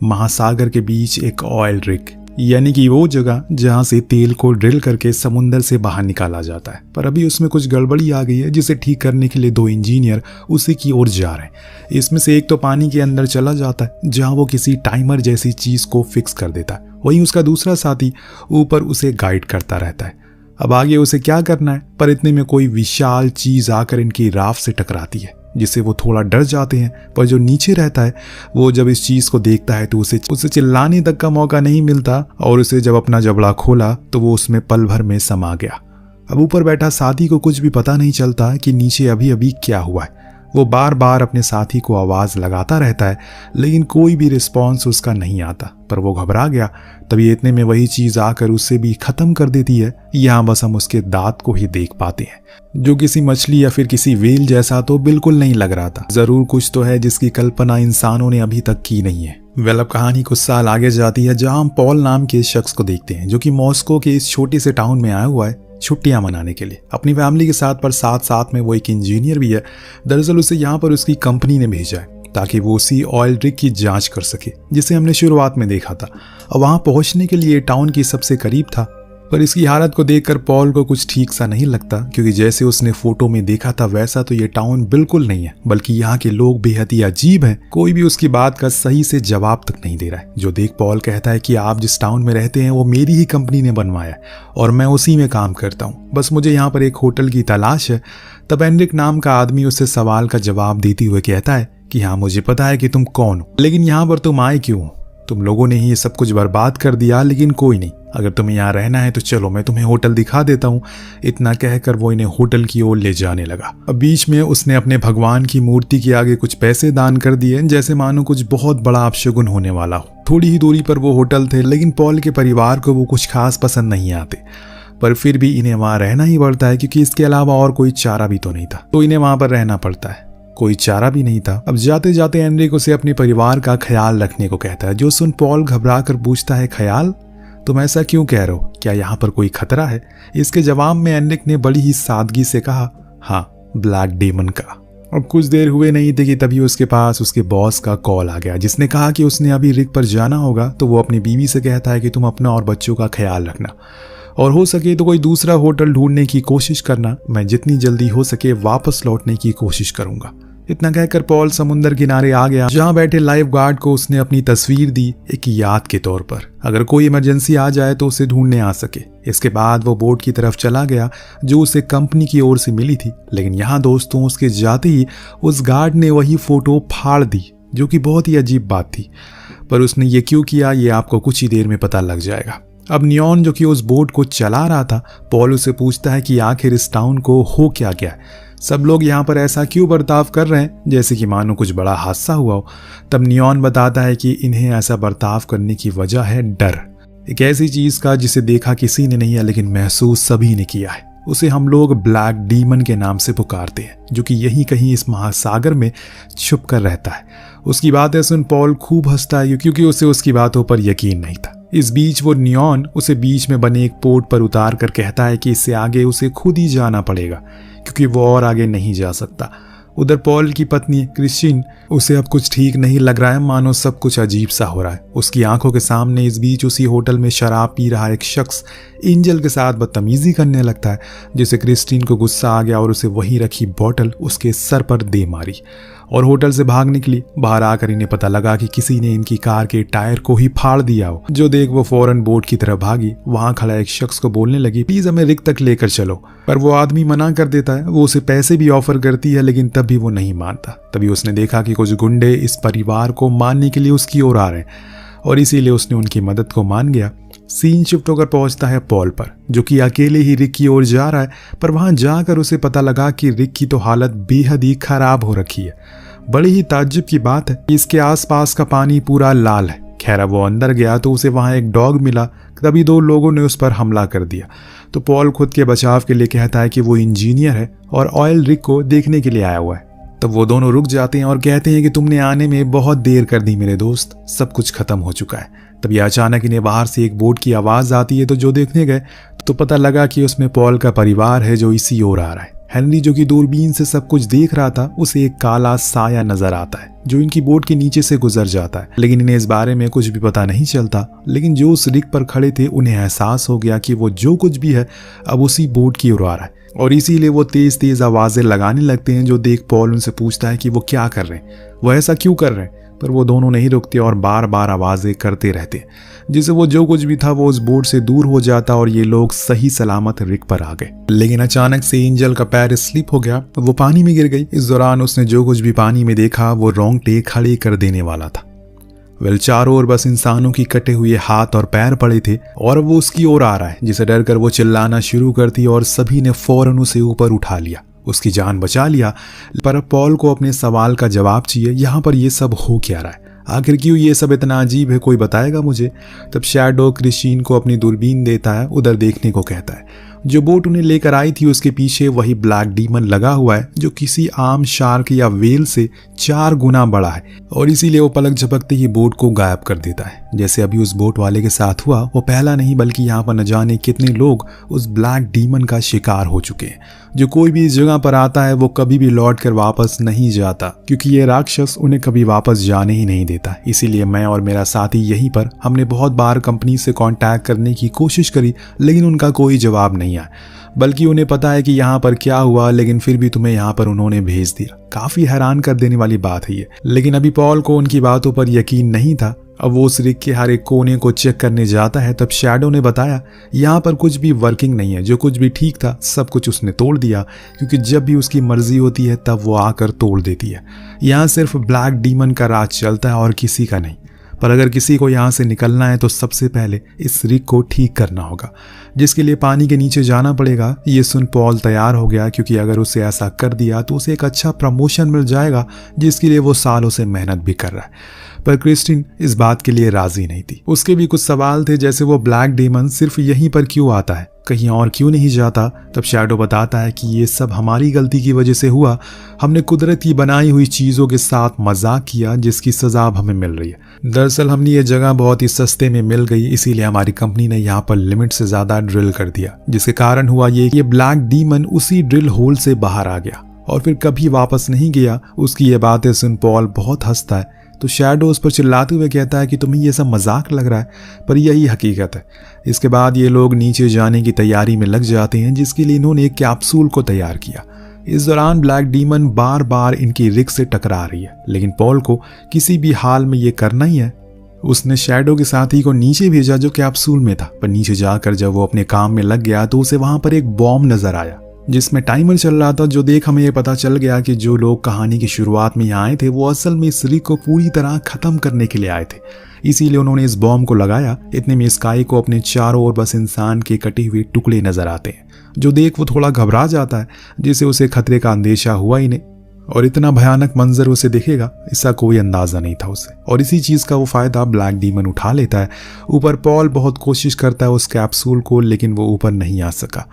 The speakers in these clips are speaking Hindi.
महासागर के बीच एक ऑयल रिग, यानी कि वो जगह जहां से तेल को ड्रिल करके समुंदर से बाहर निकाला जाता है। पर अभी उसमें कुछ गड़बड़ी आ गई है, जिसे ठीक करने के लिए 2 इंजीनियर उसी की ओर जा रहे हैं। इसमें से एक तो पानी के अंदर चला जाता है जहां वो किसी टाइमर जैसी चीज को फिक्स कर देता है, वहीं उसका दूसरा साथी ऊपर उसे गाइड करता रहता है। अब आगे उसे क्या करना है, पर इतने में कोई विशाल चीज आकर इनकी राफ्ट से टकराती है, जिससे वो थोड़ा डर जाते हैं। पर जो नीचे रहता है वो जब इस चीज को देखता है तो उसे चिल्लाने तक का मौका नहीं मिलता, और उसे जब अपना जबड़ा खोला तो वो उसमें पल भर में समा गया। अब ऊपर बैठा साथी को कुछ भी पता नहीं चलता कि नीचे अभी अभी क्या हुआ है। वो बार बार अपने साथी को आवाज लगाता रहता है, लेकिन कोई भी रिस्पॉन्स उसका नहीं आता। पर वो घबरा गया। तभी इतने में वही चीज आकर उससे भी खत्म कर देती है। यहाँ बस हम उसके दांत को ही देख पाते हैं, जो किसी मछली या फिर किसी व्हेल जैसा तो बिल्कुल नहीं लग रहा था। जरूर कुछ तो है जिसकी कल्पना इंसानों ने अभी तक की नहीं है। वेल, अब कहानी कुछ साल आगे जाती है, जहां हम पॉल नाम के शख्स को देखते हैं, जो कि मॉस्को के इस छोटे से टाउन में आया हुआ है छुट्टियां मनाने के लिए अपनी फैमिली के साथ। पर साथ साथ में वो एक इंजीनियर भी है। दरअसल उसे यहाँ पर उसकी कंपनी ने भेजा है ताकि वो उसी ऑयल रिग की जांच कर सके, जिसे हमने शुरुआत में देखा था। और वहां पहुंचने के लिए टाउन की सबसे करीब था। पर इसकी हालत को देखकर पॉल को कुछ ठीक सा नहीं लगता, क्योंकि जैसे उसने फोटो में देखा था वैसा तो ये टाउन बिल्कुल नहीं है, बल्कि यहाँ के लोग बेहद ही अजीब हैं। कोई भी उसकी बात का सही से जवाब तक नहीं दे रहा है। जो देख पॉल कहता है कि आप जिस टाउन में रहते हैं वो मेरी ही कंपनी ने बनवाया है और मैं उसी में काम करता हूँ, बस मुझे यहाँ पर एक होटल की तलाश है। तब एनरिक नाम का आदमी उससे सवाल का जवाब देते हुए कहता है कि हाँ, मुझे पता है कि तुम कौन हो, लेकिन यहाँ पर तुम आए क्यों हो? तुम लोगों ने ही ये सब कुछ बर्बाद कर दिया, लेकिन कोई नहीं, अगर तुम्हें यहाँ रहना है तो चलो मैं तुम्हें होटल दिखा देता हूँ। इतना कहकर वो इन्हें होटल की ओर ले जाने लगा। अब बीच में उसने अपने भगवान की मूर्ति के आगे कुछ पैसे दान कर दिए, जैसे मानो कुछ बहुत बड़ा अपशगुन होने वाला हो। थोड़ी ही दूरी पर वो होटल थे, लेकिन पॉल के परिवार को वो कुछ खास पसंद नहीं आते। पर फिर भी इन्हें वहां रहना ही पड़ता है, क्योंकि इसके अलावा और कोई चारा भी तो नहीं था, तो इन्हें वहां पर रहना पड़ता है। कोई चारा भी नहीं था। अब जाते जाते एनरिक उसे अपने परिवार का ख्याल रखने को कहता है, जो सुन पॉल घबरा कर पूछता है, ख्याल? तुम ऐसा क्यों कह रहे हो? क्या यहाँ पर कोई खतरा है? इसके जवाब में एनरिक ने बड़ी ही सादगी से कहा, हाँ, ब्लैक डेमन का। अब कुछ देर हुए नहीं थे कि तभी उसके पास उसके बॉस का कॉल आ गया, जिसने कहा कि उसने अभी रिग पर जाना होगा। तो वो अपनी बीवी से कहता है कि तुम अपना और बच्चों का ख्याल रखना, और हो सके तो कोई दूसरा होटल ढूंढने की कोशिश करना। मैं जितनी जल्दी हो सके वापस लौटने की कोशिश करूंगा। इतना कहकर पॉल समुंदर किनारे आ गया, जहां बैठे लाइफ गार्ड को उसने अपनी तस्वीर दी, एक याद के तौर पर, अगर कोई इमरजेंसी आ जाए तो उसे ढूंढने आ सके। इसके बाद वो बोट की तरफ चला गया, जो उसे कंपनी की ओर से मिली थी। लेकिन यहाँ दोस्तों, उसके जाते ही उस गार्ड ने वही फोटो फाड़ दी, जो कि बहुत ही अजीब बात थी। पर उसने ये क्यों किया, ये आपको कुछ ही देर में पता लग जाएगा। अब नियॉन, जो कि उस बोट को चला रहा था, पॉल उसे पूछता है कि आखिर इस टाउन को हो क्या गया, सब लोग यहाँ पर ऐसा क्यों बर्ताव कर रहे हैं, जैसे कि मानो कुछ बड़ा हादसा हुआ हो। तब नियॉन बताता है कि इन्हें ऐसा बर्ताव करने की वजह है डर, एक ऐसी चीज का जिसे देखा किसी ने नहीं है, लेकिन महसूस सभी ने किया है। उसे हम लोग ब्लैक डीमन के नाम से पुकारते हैं, जो कि यहीं कहीं इस महासागर में छुप कर रहता है। उसकी बातें सुन पॉल खूब हंसता है, क्योंकि उसे उसकी बातों पर यकीन नहीं था। इस बीच वो नियॉन उसे बीच में बने एक पोर्ट पर उतार कर कहता है कि इससे आगे उसे खुद ही जाना पड़ेगा, क्योंकि वो और आगे नहीं जा सकता। उधर पॉल की पत्नी क्रिस्टीन, उसे अब कुछ ठीक नहीं लग रहा है, मानो सब कुछ अजीब सा हो रहा है। उसकी आंखों के सामने इस बीच उसी होटल में शराब पी रहा एक शख्स एंजल के साथ बदतमीजी करने लगता है, जिसे क्रिस्टीन को गुस्सा आ गया और उसे वहीं रखी बोतल उसके सर पर दे मारी और होटल से भाग निकली। बाहर आकर इन्हें पता लगा कि किसी ने इनकी कार के टायर को ही फाड़ दिया हो। जो देख वो फौरन बोट की तरफ भागी। वहां खड़ा एक शख्स को बोलने लगी, प्लीज हमें रिग तक लेकर चलो। पर वो आदमी मना कर देता है। वो उसे पैसे भी ऑफर करती है, लेकिन तब भी वो नहीं मानता। तभी उसने देखा कि कुछ गुंडे इस परिवार को मारने के लिए उसकी ओर आ रहे हैं और इसीलिए उसने उनकी मदद को मान गया। सीन शिफ्ट होकर पहुंचता है पॉल पर, जो कि अकेले ही रिग की ओर जा रहा है। पर वहां जाकर उसे पता लगा कि रिग की तो हालत बेहद ही खराब हो रखी है। बड़ी ही ताज्जुब की बात है कि इसके आसपास का पानी पूरा लाल है। खैर वो अंदर गया तो उसे वहां एक डॉग मिला। तभी दो लोगों ने उस पर हमला कर दिया। तो पॉल खुद के बचाव के लिए कहता है कि वो इंजीनियर है और ऑयल रिग को देखने के लिए आया हुआ है। तब वो दोनों रुक जाते हैं और कहते हैं कि तुमने आने में बहुत देर कर दी मेरे दोस्त, सब कुछ खत्म हो चुका है। तभी अचानक इन्हें बाहर से एक बोट की आवाज आती है। तो जो देखने गए तो पता लगा कि उसमें पॉल का परिवार है, जो इसी ओर आ रहा है। हेनरी जो कि दूरबीन से सब कुछ देख रहा था, उसे एक काला साया नजर आता है जो इनकी बोट के नीचे से गुजर जाता है, लेकिन इन्हें इस बारे में कुछ भी पता नहीं चलता। लेकिन जो उस रिग पर खड़े थे उन्हें एहसास हो गया कि वो जो कुछ भी है अब उसी बोट की ओर आ रहा है, और इसीलिए वो तेज तेज आवाजें लगाने लगते हैं। जो देख पॉल उनसे पूछता है कि वो क्या कर रहे हैं, वो ऐसा क्यों कर रहे हैं, पर वो दोनों नहीं रुकते और बार बार आवाजें करते रहते, जिससे वो जो कुछ भी था वो उस बोट से दूर हो जाता और ये लोग सही सलामत रिग पर आ गए। लेकिन अचानक से एंजल का पैर स्लिप हो गया, वो पानी में गिर गई। इस दौरान उसने जो कुछ भी पानी में देखा वो रोंगटे खड़े कर देने वाला था। चारों ओर बस इंसानों की कटे हुए हाथ और पैर पड़े थे और वो उसकी ओर आ रहा है, जिसे डर कर वो चिल्लाना शुरू करती और सभी ने फौरन उसे ऊपर उठा लिया, उसकी जान बचा लिया। पर पॉल को अपने सवाल का जवाब चाहिए, यहाँ पर ये सब हो क्या रहा है, आखिर क्यों ये सब इतना अजीब है, कोई बताएगा मुझे। तब शैडो क्रिस्टीन को अपनी दूरबीन देता है, उधर देखने को कहता है। जो बोट उन्हें लेकर आई थी उसके पीछे वही ब्लैक डीमन लगा हुआ है, जो किसी आम शार्क या वेल से 4 गुना बड़ा है, और इसीलिए वो पलक झपकते ही बोट को गायब कर देता है। जैसे अभी उस बोट वाले के साथ हुआ, वो पहला नहीं बल्कि यहाँ पर न जाने कितने लोग उस ब्लैक डीमन का शिकार हो चुके हैं। जो कोई भी इस जगह पर आता है वो कभी भी लौट कर वापस नहीं जाता, क्योंकि ये राक्षस उन्हें कभी वापस जाने ही नहीं देता। इसीलिए मैं और मेरा साथी यहीं पर, हमने बहुत बार कंपनी से कांटेक्ट करने की कोशिश करी, लेकिन उनका कोई जवाब नहीं आया, बल्कि उन्हें पता है कि यहाँ पर क्या हुआ, लेकिन फिर भी तुम्हें यहाँ पर उन्होंने भेज दिया। काफी हैरान कर देने वाली बात है ये। लेकिन अभी पॉल को उनकी बातों पर यकीन नहीं था। अब वो उस रिग के हर एक कोने को चेक करने जाता है, तब शैडो ने बताया यहाँ पर कुछ भी वर्किंग नहीं है, जो कुछ भी ठीक था सब कुछ उसने तोड़ दिया, क्योंकि जब भी उसकी मर्जी होती है तब वो आकर तोड़ देती है। यहाँ सिर्फ ब्लैक डीमन का राज चलता है और किसी का नहीं। पर अगर किसी को यहाँ से निकलना है तो सबसे पहले इस रिग को ठीक करना होगा, जिसके लिए पानी के नीचे जाना पड़ेगा। ये सुन पॉल तैयार हो गया, क्योंकि अगर उसे ऐसा कर दिया तो उसे एक अच्छा प्रमोशन मिल जाएगा, जिसके लिए वो सालों से मेहनत भी कर रहा है। पर क्रिस्टीन इस बात के लिए राजी नहीं थी। उसके भी कुछ सवाल थे, जैसे वो ब्लैक डीमन सिर्फ यहीं पर क्यों आता है, कहीं और क्यों नहीं जाता। तब शैडो बताता है कि ये सब हमारी गलती की वजह से हुआ, हमने कुदरत की बनाई हुई चीजों के साथ मजाक किया, जिसकी सजा अब हमें मिल रही है। दरअसल हमने ये जगह बहुत ही सस्ते में मिल गई, इसीलिए हमारी कंपनी ने यहाँ पर लिमिट से ज्यादा ड्रिल कर दिया, जिसके कारण हुआ ये ब्लैक डीमन उसी ड्रिल होल से बाहर आ गया और फिर कभी वापस नहीं गया। उसकी ये बातें सुन पॉल बहुत हंसता है, तो शैडो उस पर चिल्लाते हुए कहता है कि तुम्हें यह सब मजाक लग रहा है, पर यही हकीकत है। इसके बाद ये लोग नीचे जाने की तैयारी में लग जाते हैं, जिसके लिए इन्होंने एक कैप्सूल को तैयार किया। इस दौरान ब्लैक डीमन बार बार इनकी रिग से टकरा रही है, लेकिन पॉल को किसी भी हाल में ये करना ही है। उसने शैडो के साथी को नीचे भेजा जो कैप्सूल में था, पर नीचे जाकर जब वो अपने काम में लग गया तो उसे वहां पर एक बॉम्ब नजर आया जिसमें टाइमर चल रहा था। जो देख हमें ये पता चल गया कि जो लोग कहानी की शुरुआत में यहाँ आए थे वो असल में इस रिग को पूरी तरह खत्म करने के लिए आए थे, इसीलिए उन्होंने इस बॉम्ब को लगाया। इतने में स्काई को अपने चारों ओर बस इंसान के कटे हुए टुकड़े नजर आते हैं, जो देख वो थोड़ा घबरा जाता है, जिससे उसे खतरे का अंदेशा हुआ ही नहीं, और इतना भयानक मंजर उसे दिखेगा इसका कोई अंदाजा नहीं था उसे, और इसी चीज का वो फायदा ब्लैक डीमन उठा लेता है। ऊपर पॉल बहुत कोशिश करता है उस कैप्सूल को, लेकिन वो ऊपर नहीं आ सका।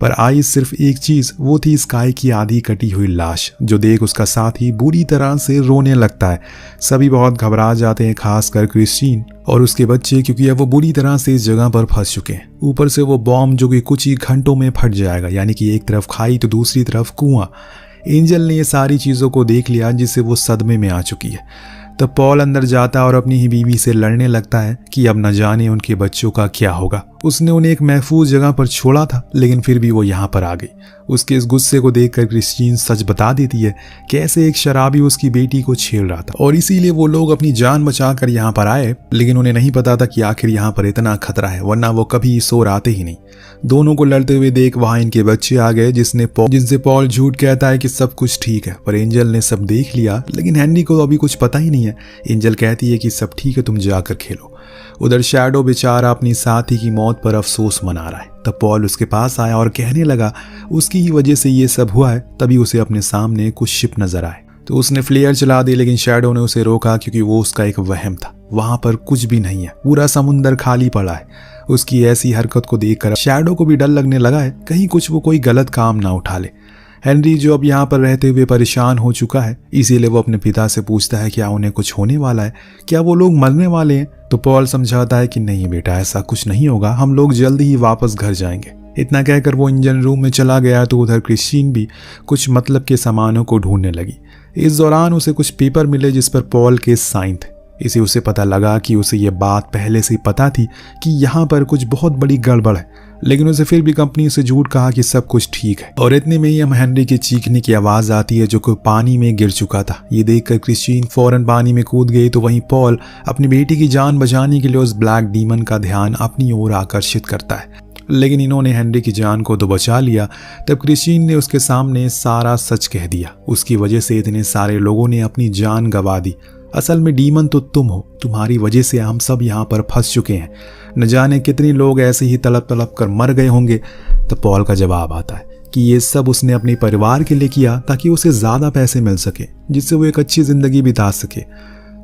पर आई सिर्फ एक चीज, वो थी स्काई की आधी कटी हुई लाश, जो देख उसका साथी बुरी तरह से रोने लगता है। सभी बहुत घबरा जाते हैं, खासकर क्रिस्टीन और उसके बच्चे, क्योंकि अब वो बुरी तरह से इस जगह पर फंस चुके हैं। ऊपर से वो बॉम्ब जो कि कुछ ही घंटों में फट जाएगा, यानी कि एक तरफ खाई तो दूसरी तरफ कुआं। एंजल ने ये सारी चीजों को देख लिया, जिससे वो सदमे में आ चुकी है। तब पॉल अंदर जाता है और अपनी ही बीवी से लड़ने लगता है कि अब न जाने उनके बच्चों का क्या होगा। उसने उन्हें एक महफूज जगह पर छोड़ा था, लेकिन फिर भी वो यहाँ पर आ गई। उसके इस गुस्से को देखकर क्रिस्टीन सच बता देती है कि ऐसे एक शराबी उसकी बेटी को छेड़ रहा था, और इसीलिए वो लोग अपनी जान बचाकर यहाँ पर आए। लेकिन उन्हें नहीं पता था कि आखिर यहाँ पर इतना खतरा है, वरना वो कभी इस ओर आते ही नहीं। दोनों को लड़ते हुए देख वहां इनके बच्चे आ गए, जिनसे पॉल झूठ कहता है कि सब कुछ ठीक है, पर एंजल ने सब देख लिया। लेकिन हेनरी को अभी कुछ पता ही नहीं है। एंजल कहती है कि सब ठीक है, तुम जाकर खेलो। उधर शैडो बेचारा अपनी साथी की मौत पर अफसोस मना रहा है। तब पॉल उसके पास आया और कहने लगा उसकी ही वजह से ये सब हुआ है। तभी उसे अपने सामने कुछ शिप नजर आए, तो उसने फ्लेयर चला दी, लेकिन शैडो ने उसे रोका, क्योंकि वो उसका एक वहम था। वहां पर कुछ भी नहीं है, पूरा समुंदर खाली पड़ा है। उसकी ऐसी हरकत को देखकर शैडो को भी डर लगने लगा है, कहीं कुछ वो कोई गलत काम ना उठा ले। हेनरी जो अब यहाँ पर रहते हुए परेशान हो चुका है, इसीलिए वो अपने पिता से पूछता है क्या उन्हें कुछ होने वाला है, क्या वो लोग मरने वाले हैं। तो पॉल समझाता है कि नहीं बेटा, ऐसा कुछ नहीं होगा, हम लोग जल्दी ही वापस घर जाएंगे। इतना कहकर वो इंजन रूम में चला गया तो उधर क्रिस्टीन भी कुछ मतलब के सामानों को ढूंढने लगी। इस दौरान उसे कुछ पेपर मिले जिस पर पॉल के साइन थे। इसे उसे पता लगा कि उसे ये बात पहले से ही पता थी कि यहाँ पर कुछ बहुत बड़ी गड़बड़ है, लेकिन उसे फिर भी कंपनी से झूठ कहा कि सब कुछ ठीक है। और इतने में ही हम हेनरी के चीखने की आवाज़ आती है जो कि पानी में गिर चुका था। ये देखकर क्रिस्टीन फौरन पानी में कूद गई तो वहीं पॉल अपनी बेटी की जान बचाने के लिए उस ब्लैक डीमन का ध्यान अपनी ओर आकर्षित करता है, लेकिन इन्होंने हेनरी की जान को तो बचा लिया। तब क्रिस्टीन ने उसके सामने सारा सच कह दिया। उसकी वजह से इतने सारे लोगों ने अपनी जान गंवा दी। असल में डीमन तो तुम हो, तुम्हारी वजह से हम सब यहाँ पर फंस चुके हैं। न जाने कितने लोग ऐसे ही तड़प तड़प कर मर गए होंगे। तो पॉल का जवाब आता है कि ये सब उसने अपने परिवार के लिए किया ताकि उसे ज़्यादा पैसे मिल सके, जिससे वो एक अच्छी ज़िंदगी बिता सके।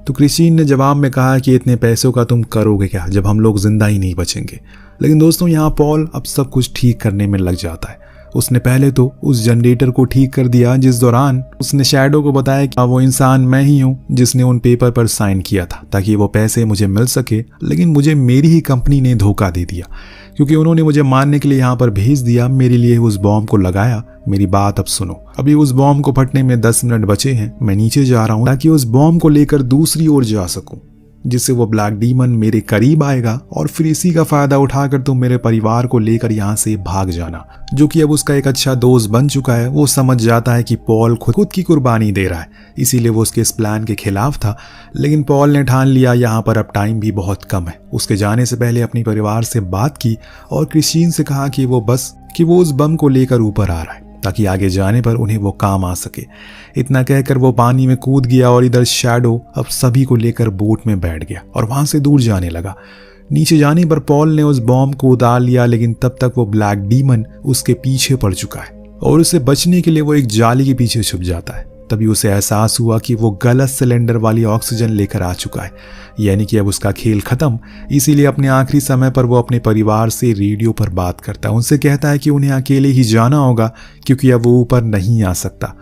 तो क्रिस्टीन ने जवाब में कहा कि इतने पैसों का तुम करोगे क्या जब हम लोग जिंदा ही नहीं बचेंगे। लेकिन दोस्तों यहाँ पॉल अब सब कुछ ठीक करने में लग जाता है। उसने पहले तो उस जनरेटर को ठीक कर दिया, जिस दौरान उसने शैडो को बताया कि वो इंसान मैं ही हूँ जिसने उन पेपर पर साइन किया था ताकि वो पैसे मुझे मिल सके। लेकिन मुझे मेरी ही कंपनी ने धोखा दे दिया क्योंकि उन्होंने मुझे मारने के लिए यहाँ पर भेज दिया, मेरे लिए उस बॉम्ब को लगाया। मेरी बात अब सुनो, अभी उस बॉम्ब को फटने में 10 मिनट बचे हैं। मैं नीचे जा रहा हूँ ताकि उस बॉम्ब को लेकर दूसरी ओर जा सकूं, जिससे वो ब्लैक डीमन मेरे करीब आएगा और फिर इसी का फायदा उठाकर तुम मेरे परिवार को लेकर यहाँ से भाग जाना। जो कि अब उसका एक अच्छा दोस्त बन चुका है। वो समझ जाता है कि पॉल खुद की कुर्बानी दे रहा है, इसीलिए वो उसके इस प्लान के खिलाफ था। लेकिन पॉल ने ठान लिया यहाँ पर अब टाइम भी बहुत कम है। उसके जाने से पहले अपने परिवार से बात की और क्रिस्टीन से कहा कि वो उस बम को लेकर ऊपर आ रहा है ताकि आगे जाने पर उन्हें वो काम आ सके। इतना कहकर वो पानी में कूद गया और इधर शैडो अब सभी को लेकर बोट में बैठ गया और वहां से दूर जाने लगा। नीचे जाने पर पॉल ने उस बॉम्ब को उतार लिया, लेकिन तब तक वो ब्लैक डीमन उसके पीछे पड़ चुका है और उसे बचने के लिए वो एक जाली के पीछे छुप जाता है। तभी उसे एहसास हुआ कि वो गलत सिलेंडर वाली ऑक्सीजन लेकर आ चुका है, यानी कि अब उसका खेल खत्म। इसीलिए अपने आखिरी समय पर वो अपने परिवार से रेडियो पर बात करता है। उनसे कहता है कि उन्हें अकेले ही जाना होगा क्योंकि अब वो ऊपर नहीं आ सकता।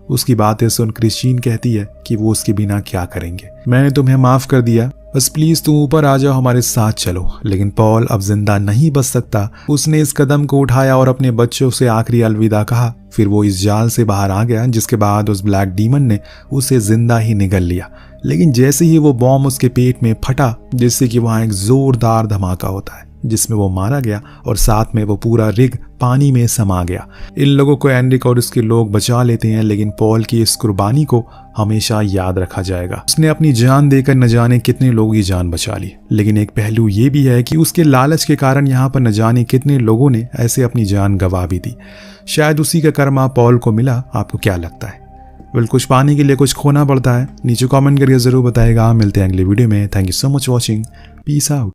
उसकी बातें सुन क्रिस्टीन कहती है कि वो उसके बिना क्या करेंगे। मैंने तुम्हें माफ कर दिया, बस प्लीज तुम ऊपर आ जाओ, हमारे साथ चलो। लेकिन पॉल अब जिंदा नहीं बच सकता। उसने इस कदम को उठाया और अपने बच्चों से आखिरी अलविदा कहा। फिर वो इस जाल से बाहर आ गया, जिसके बाद उस ब्लैक डीमन ने उसे जिंदा ही निगल लिया। लेकिन जैसे ही वो बॉम्ब उसके पेट में फटा, जिससे कि वहां एक जोरदार धमाका होता है जिसमें वो मारा गया और साथ में वो पूरा रिग पानी में समा गया। इन लोगों को एनरिक और उसके लोग बचा लेते हैं, लेकिन पॉल की इस कुर्बानी को हमेशा याद रखा जाएगा। उसने अपनी जान देकर न जाने कितने लोगों की जान बचा ली, लेकिन एक पहलू ये भी है कि उसके लालच के कारण यहाँ पर न जाने कितने लोगों ने ऐसे अपनी जान गंवा भी दी। शायद उसी का कर्मा पॉल को मिला। आपको क्या लगता है? कुछ पाने के लिए कुछ खोना पड़ता है। नीचे कमेंट करके जरूर बताएगा। मिलते हैं अगले वीडियो में। Thank you so much watching. Peace out.